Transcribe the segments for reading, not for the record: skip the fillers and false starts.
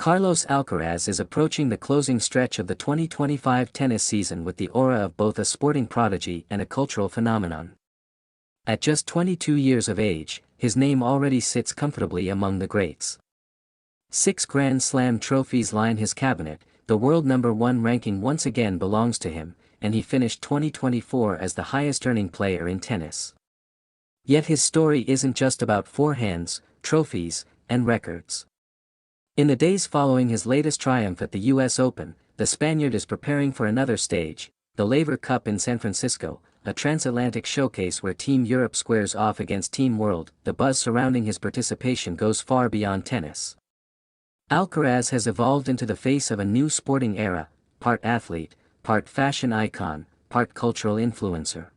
Carlos Alcaraz is approaching the closing stretch of the 2025 tennis season with the aura of both a sporting prodigy and a cultural phenomenon. At just 22 years of age, his name already sits comfortably among the greats. 6 Grand Slam trophies line his cabinet, the world #1 ranking once again belongs to him, and he finished 2024 as the highest-earning player in tennis. Yet his story isn't just about forehands, trophies, and records. In the days following his latest triumph at the US Open, the Spaniard is preparing for another stage, the Laver Cup in San Francisco, a transatlantic showcase where Team Europe squares off against Team World. The buzz surrounding his participation goes far beyond tennis. Alcaraz has evolved into the face of a new sporting era, part athlete, part fashion icon, part cultural influencer.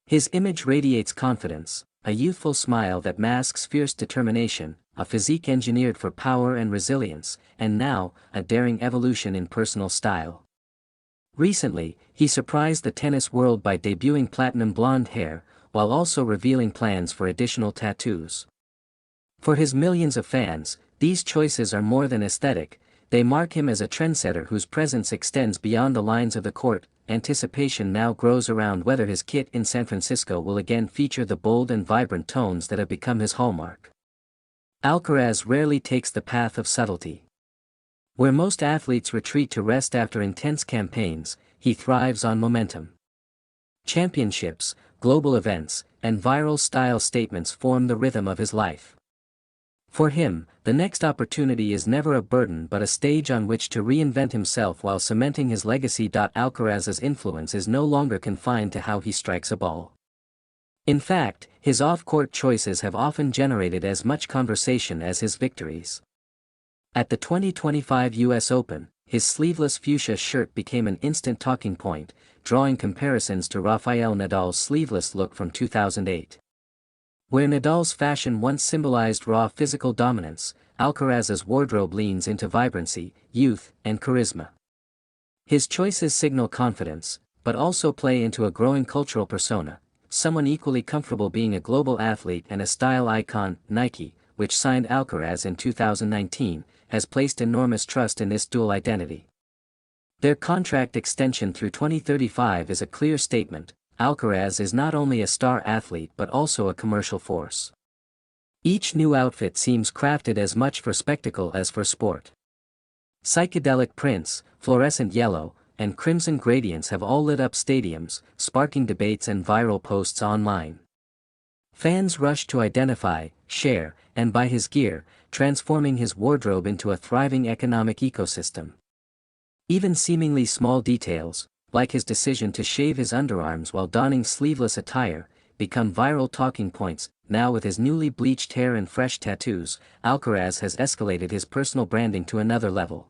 His image radiates confidence, a youthful smile that masks fierce determination, a physique engineered for power and resilience, and now, a daring evolution in personal style. Recently, he surprised the tennis world by debuting platinum blonde hair, while also revealing plans for additional tattoos. For his millions of fans, these choices are more than aesthetic, they mark him as a trendsetter whose presence extends beyond the lines of the court. Anticipation now grows around whether his kit in San Francisco will again feature the bold and vibrant tones that have become his hallmark. Alcaraz rarely takes the path of subtlety. Where most athletes retreat to rest after intense campaigns, he thrives on momentum. Championships, global events, and viral style statements form the rhythm of his life. For him, the next opportunity is never a burden but a stage on which to reinvent himself while cementing his legacy. Alcaraz's influence is no longer confined to how he strikes a ball. In fact, his off-court choices have often generated as much conversation as his victories. At the 2025 US Open, his sleeveless fuchsia shirt became an instant talking point, drawing comparisons to Rafael Nadal's sleeveless look from 2008. Where Nadal's fashion once symbolized raw physical dominance, Alcaraz's wardrobe leans into vibrancy, youth, and charisma. His choices signal confidence, but also play into a growing cultural persona, someone equally comfortable being a global athlete and a style icon. Nike, which signed Alcaraz in 2019, has placed enormous trust in this dual identity. Their contract extension through 2035 is a clear statement. Alcaraz is not only a star athlete but also a commercial force. Each new outfit seems crafted as much for spectacle as for sport. Psychedelic prints, fluorescent yellow, and crimson gradients have all lit up stadiums, sparking debates and viral posts online. Fans rush to identify, share, and buy his gear, transforming his wardrobe into a thriving economic ecosystem. Even seemingly small details, like his decision to shave his underarms while donning sleeveless attire, become viral talking points. Now with his newly bleached hair and fresh tattoos, Alcaraz has escalated his personal branding to another level.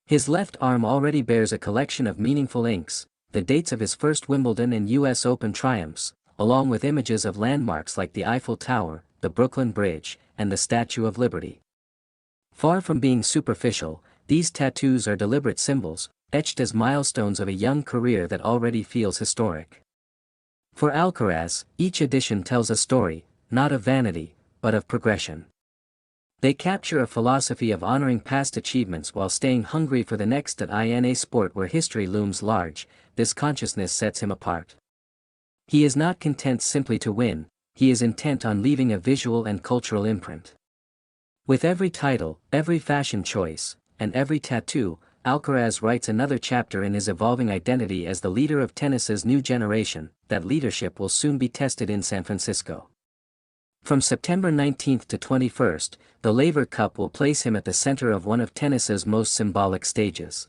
His left arm already bears a collection of meaningful inks, the dates of his first Wimbledon and US Open triumphs, along with images of landmarks like the Eiffel Tower, the Brooklyn Bridge, and the Statue of Liberty. Far from being superficial, these tattoos are deliberate symbols, etched as milestones of a young career that already feels historic. For Alcaraz, each edition tells a story, not of vanity, but of progression. They capture a philosophy of honoring past achievements while staying hungry for the next. In a sport where history looms large, this consciousness sets him apart. He is not content simply to win, he is intent on leaving a visual and cultural imprint. With every title, every fashion choice, and every tattoo, Alcaraz writes another chapter in his evolving identity as the leader of tennis's new generation. That leadership will soon be tested in San Francisco. From September 19 to 21, the Laver Cup will place him at the center of one of tennis's most symbolic stages.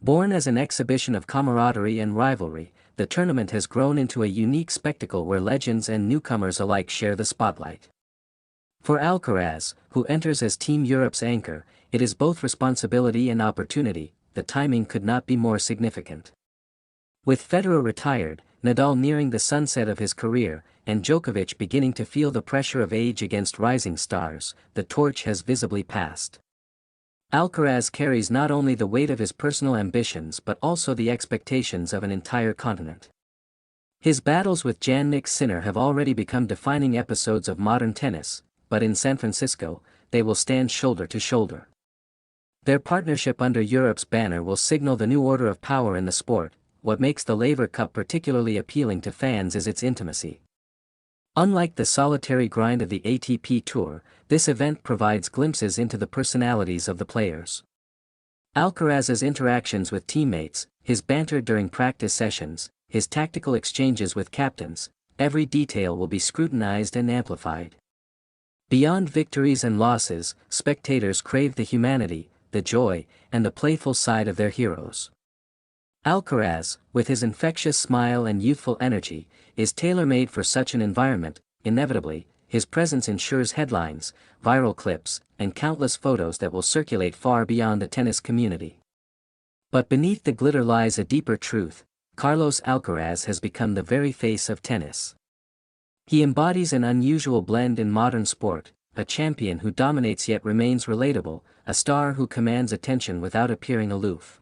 Born as an exhibition of camaraderie and rivalry, the tournament has grown into a unique spectacle where legends and newcomers alike share the spotlight. For Alcaraz, who enters as Team Europe's anchor, it is both responsibility and opportunity. The timing could not be more significant. With Federer retired, Nadal nearing the sunset of his career, and Djokovic beginning to feel the pressure of age against rising stars, the torch has visibly passed. Alcaraz carries not only the weight of his personal ambitions but also the expectations of an entire continent. His battles with Jannik Sinner have already become defining episodes of modern tennis, but in San Francisco, they will stand shoulder to shoulder. Their partnership under Europe's banner will signal the new order of power in the sport. What makes the Laver Cup particularly appealing to fans is its intimacy. Unlike the solitary grind of the ATP Tour, this event provides glimpses into the personalities of the players. Alcaraz's interactions with teammates, his banter during practice sessions, his tactical exchanges with captains, every detail will be scrutinized and amplified. Beyond victories and losses, spectators crave the humanity, the joy, and the playful side of their heroes. Alcaraz, with his infectious smile and youthful energy, is tailor-made for such an environment. Inevitably, his presence ensures headlines, viral clips, and countless photos that will circulate far beyond the tennis community. But beneath the glitter lies a deeper truth. Carlos Alcaraz has become the very face of tennis. He embodies an unusual blend in modern sport, a champion who dominates yet remains relatable, a star who commands attention without appearing aloof.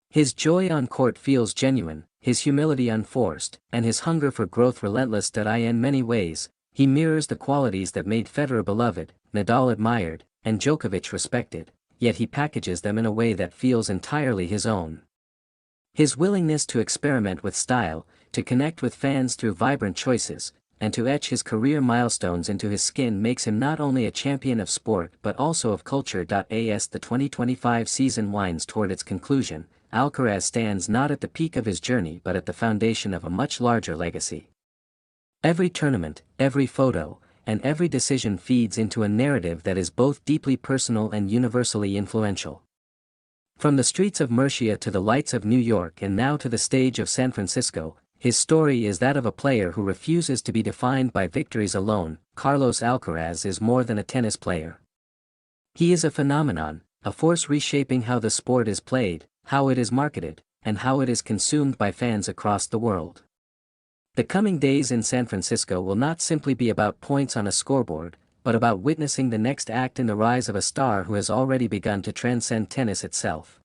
His joy on court feels genuine, his humility unforced, and his hunger for growth relentless. In many ways, he mirrors the qualities that made Federer beloved, Nadal admired, and Djokovic respected, yet he packages them in a way that feels entirely his own. His willingness to experiment with style, to connect with fans through vibrant choices, and to etch his career milestones into his skin makes him not only a champion of sport but also of culture. As the 2025 season winds toward its conclusion, Alcaraz stands not at the peak of his journey but at the foundation of a much larger legacy. Every tournament, every photo, and every decision feeds into a narrative that is both deeply personal and universally influential. From the streets of Murcia to the lights of New York and now to the stage of San Francisco, his story is that of a player who refuses to be defined by victories alone. Carlos Alcaraz is more than a tennis player. He is a phenomenon, a force reshaping how the sport is played, how it is marketed, and how it is consumed by fans across the world. The coming days in San Francisco will not simply be about points on a scoreboard, but about witnessing the next act in the rise of a star who has already begun to transcend tennis itself.